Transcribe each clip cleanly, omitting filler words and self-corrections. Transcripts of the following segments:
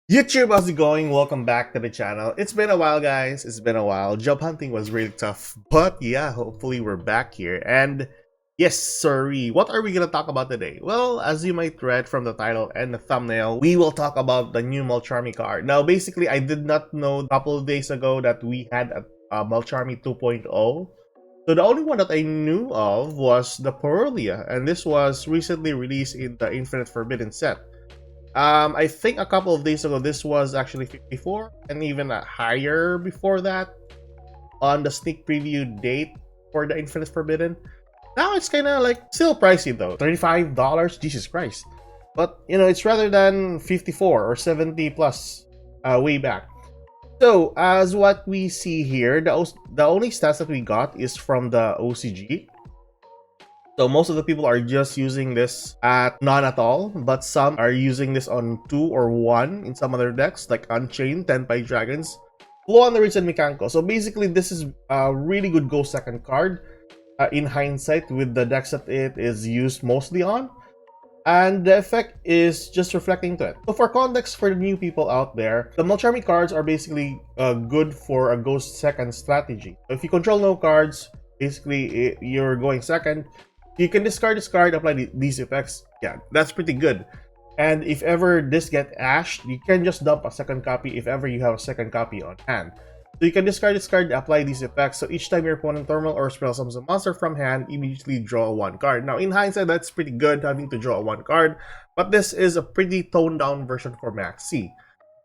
YouTube, how's it going? Welcome back to the channel. It's been a while, guys. It's been a while. Job hunting was really tough, but yeah, hopefully we're back here. And yes, sorry, what are we gonna talk about today? Well, as you might read from the title and the thumbnail, we will talk about the new Mulcharmy card. Now, basically, I did not know a couple of days ago that we had a Mulcharmy 2.0. So the only one that I knew of was the Pearlia, and this was recently released in the Infinite Forbidden set. I think a couple of days ago this was actually 54 and even higher before that on the sneak preview date for the Infinite Forbidden. Now it's kind of like still pricey though, $35, Jesus Christ. But you know, it's rather than 54 or 70 plus way back. So as what we see here, the only stats that we got is from the OCG. So most of the people are just using this at none at all, but some are using this on 2 or 1 in some other decks, like Unchained, Tenpai Dragons, Flow on the Ridge, and Mikanko. So basically, this is a really good go second card in hindsight with the decks that it is used mostly on. And the effect is just reflecting to it. So for context for the new people out there, the Mulcharmy cards are basically good for a ghost second strategy. So if you control no cards, basically you're going second. You can discard this card, apply these effects. Yeah, that's pretty good. And if ever this get ashed, you can just dump a second copy if ever you have a second copy on hand. So you can discard this card, apply these effects. So each time your opponent normal or spell summons a monster from hand, immediately draw one card. Now in hindsight, that's pretty good having to draw one card, but this is a pretty toned down version for Maxx C.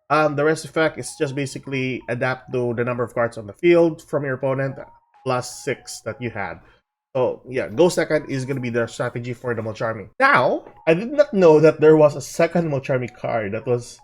The rest effect is just basically adapt to the number of cards on the field from your opponent plus 6 that you had. So yeah, go second is going to be the strategy for the Mulcharmy. Now, I did not know that there was a second Mulcharmy card that was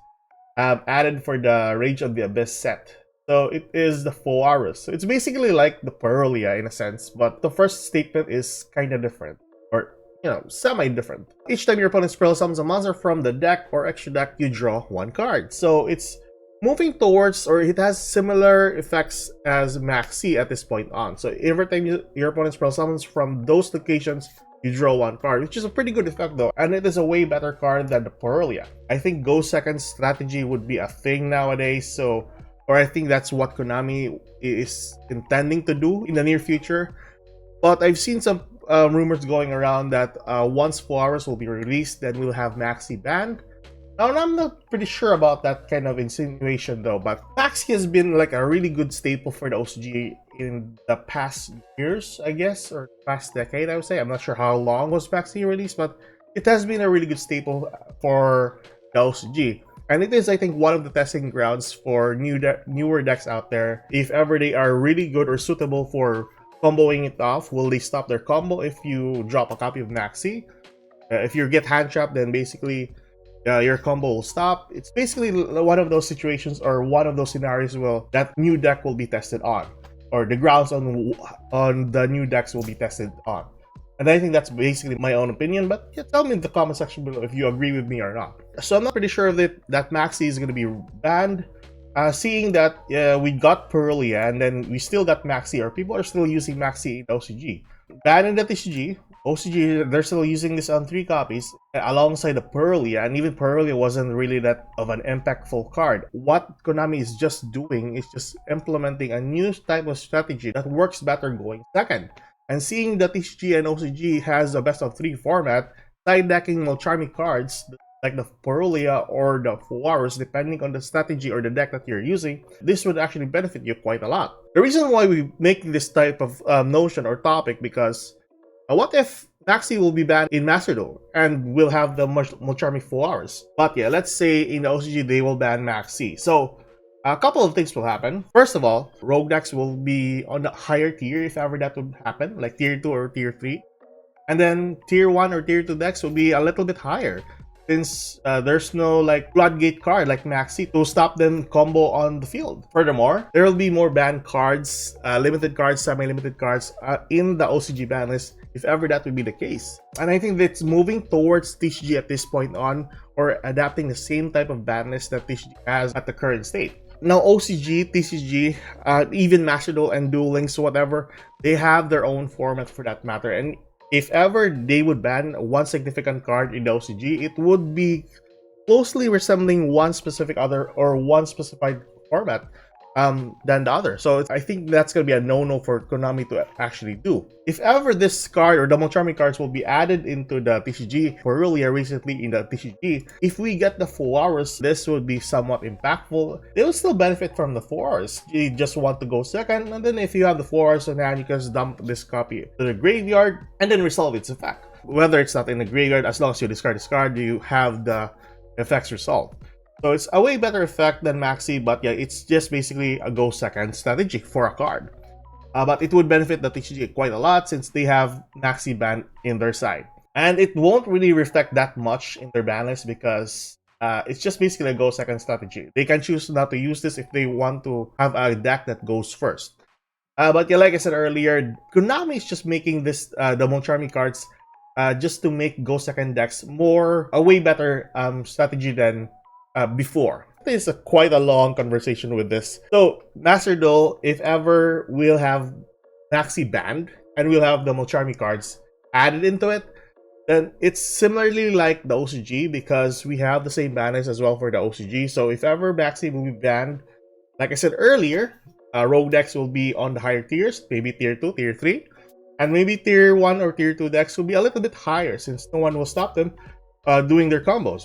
added for the Rage of the Abyss set. So it is the Foarus. So it's basically like the Pearlia in a sense, but the first statement is kind of different. Or, you know, semi-different. Each time your opponent spell summons a monster from the deck or extra deck, you draw one card. So it's moving towards, or it has similar effects as Maxx C at this point on. So every time your opponent spell summons from those locations, you draw one card, which is a pretty good effect though, and it is a way better card than the Pearlia. I think go second strategy would be a thing nowadays, so, or I think that's what Konami is intending to do in the near future. But I've seen some rumors going around that once Foarus will be released, then we'll have Maxx C banned. Now, I'm not pretty sure about that kind of insinuation though, but Maxx C has been like a really good staple for the OCG in the past years, I guess, or past decade, I would say. I'm not sure how long was Maxx C released, but it has been a really good staple for the OCG. And it is, I think, one of the testing grounds for newer decks out there. If ever they are really good or suitable for comboing it off, will they stop their combo if you drop a copy of Maxx C? If you get hand trapped, then basically your combo will stop. It's basically one of those situations or one of those scenarios that new deck will be tested on, or the grounds on the new decks will be tested on. And I think that's basically my own opinion, but yeah, tell me in the comment section below if you agree with me or not. So I'm not pretty sure that Maxx C is going to be banned. Seeing that we got Pearlia and then we still got Maxx C, or people are still using Maxx C in OCG. Banned in the TCG, OCG, they're still using this on 3 copies alongside the Pearlia, and even Pearlia wasn't really that of an impactful card. What Konami is just doing is just implementing a new type of strategy that works better going second. And seeing that TCG and OCG has a best of 3 format, side decking Mulcharmy cards like the Pearlia or the Foarus, depending on the strategy or the deck that you're using, this would actually benefit you quite a lot. The reason why we make this type of notion or topic, because what if Maxx C will be banned in Master Duel and we'll have the Mulcharmy Foarus? But yeah, let's say in the OCG they will ban Maxx C. So a couple of things will happen. First of all, rogue decks will be on the higher tier if ever that would happen, like tier 2 or tier 3. And then tier 1 or tier 2 decks will be a little bit higher, since there's no like floodgate card like Maxx C to stop them combo on the field. Furthermore, there will be more banned cards, limited cards, semi-limited cards in the OCG ban list if ever that would be the case. And I think that's moving towards TCG at this point on, or adapting the same type of ban list that TCG has at the current state. Now OCG, TCG, even Master Duel and Duel Links, whatever, they have their own format for that matter. And if ever they would ban one significant card in the OCG, it would be closely resembling one specific other or one specified format than the other. So I think that's going to be a no-no for Konami to actually do. If ever this card or the Mulcharmy cards will be added into the TCG for earlier recently in the TCG, if we get the 4 hours, this would be somewhat impactful. They will still benefit from the 4 hours. You just want to go second, and then if you have the 4 hours on hand, you can just dump this copy to the graveyard and then resolve its effect. Whether it's not in the graveyard, as long as you discard this card, you have the effects resolved. So it's a way better effect than Maxx C, but yeah, it's just basically a go second strategy for a card. But it would benefit the TCG quite a lot since they have Maxx C banned in their side. And it won't really reflect that much in their ban list because it's just basically a go second strategy. They can choose not to use this if they want to have a deck that goes first. But yeah, like I said earlier, Konami is just making this the Mulcharmy cards just to make go second decks a way better strategy than before. It's quite a long conversation with this. So Master Duel, if ever, we'll have Maxx C banned and we'll have the Mulcharmy cards added into it, then it's similarly like the OCG because we have the same ban list as well for the OCG. So if ever Maxx C will be banned, like I said earlier, rogue decks will be on the higher tiers, maybe tier 2, tier 3, and maybe tier 1 or tier 2 decks will be a little bit higher since no one will stop them doing their combos.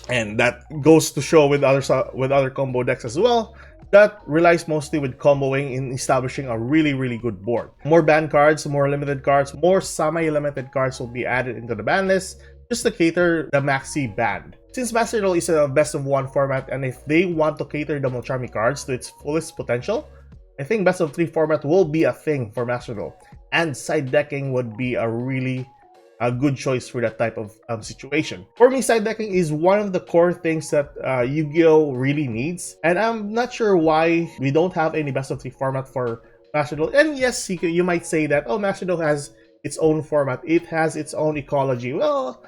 And that goes to show with other combo decks as well, that relies mostly with comboing in establishing a really good board. More ban cards, more limited cards, more semi-limited cards will be added into the ban list just to cater the Maxx C ban. Since Master Duel is a best of 1 format, and if they want to cater the Mulcharmy cards to its fullest potential, I think best of 3 format will be a thing for Master Duel. And side decking would be a good choice for that type of situation. For me, side decking is one of the core things that Yu-Gi-Oh really needs, and I'm not sure why we don't have any best of 3 format for Master Duel. And yes, you might say that, oh, Master Duel has its own format, it has its own ecology. Well,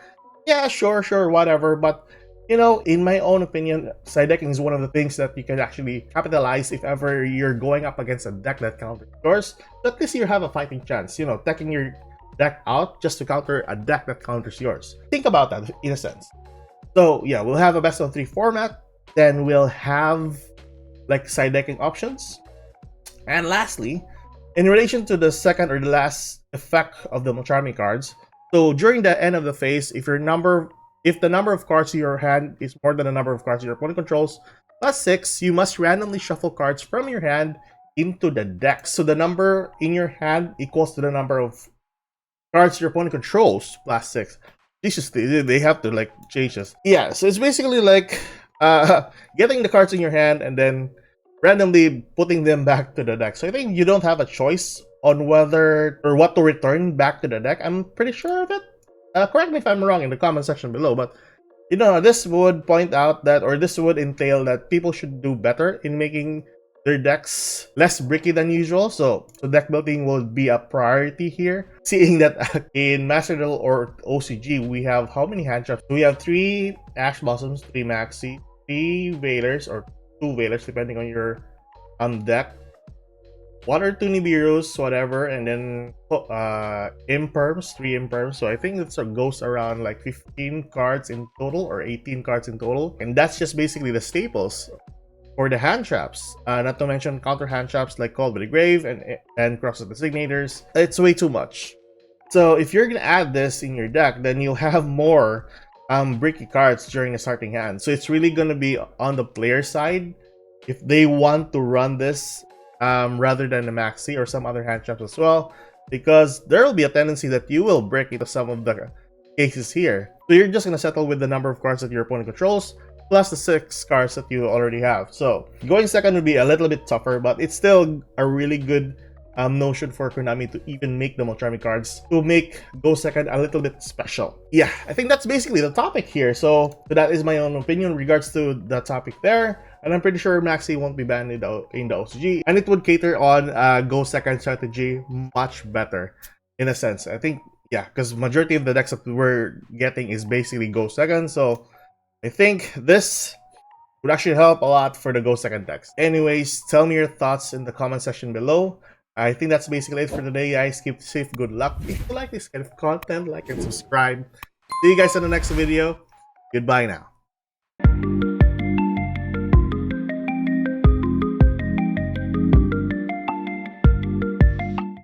yeah, sure, whatever, but you know, in my own opinion, side decking is one of the things that you can actually capitalize if ever you're going up against a deck that counters yours. So at least you have a fighting chance, you know, decking your deck out just to counter a deck that counters yours. Think about that in a sense. So yeah, we'll have a best of 3 format, then we'll have like side decking options. And lastly, in relation to the second or the last effect of the Mulcharmy cards, so during the end of the phase, if the number of cards in your hand is more than the number of cards your opponent controls, plus 6, you must randomly shuffle cards from your hand into the deck. So the number in your hand equals to the number of cards your opponent controls plus 6. Jesus, they have to like change this. Yeah, so it's basically like getting the cards in your hand and then randomly putting them back to the deck. So I think you don't have a choice on whether or what to return back to the deck. I'm pretty sure of it. Correct me if I'm wrong in the comment section below, but you know, this would point out that, or this would entail that people should do better in making their decks less bricky than usual. So deck building will be a priority here. Seeing that in Master Duel or OCG, we have how many hand traps? We have 3 Ash Blossoms, 3 Maxx C, 3 Veilers, or 2 Veilers depending on your deck, 1 or 2 Nibiru's, whatever, and then Imperms, 3 Imperms. So I think it goes around like 15 cards in total or 18 cards in total. And that's just basically the staples for the hand traps. Not to mention counter hand traps like Call by the Grave and Cross of the Signators. It's way too much. So if you're gonna add this in your deck, then you'll have more bricky cards during the starting hand. So it's really gonna be on the player side if they want to run this rather than the Maxx C or some other hand traps as well, because there will be a tendency that you will break into some of the cases here. So you're just gonna settle with the number of cards that your opponent controls plus the 6 cards that you already have. So going second would be a little bit tougher, but it's still a really good notion for Konami to even make the Mulcharmy cards to make go second a little bit special. Yeah, I think that's basically the topic here. So that is my own opinion in regards to the topic there. And I'm pretty sure Maxx C won't be banned in the OCG, and it would cater on go second strategy much better in a sense. I think, yeah, because majority of the decks that we're getting is basically go second. So I think this would actually help a lot for the go second decks. Anyways, tell me your thoughts in the comment section below. I think that's basically it for today, guys. Keep safe, good luck. If you like this kind of content, like and subscribe. See you guys in the next video. Goodbye now.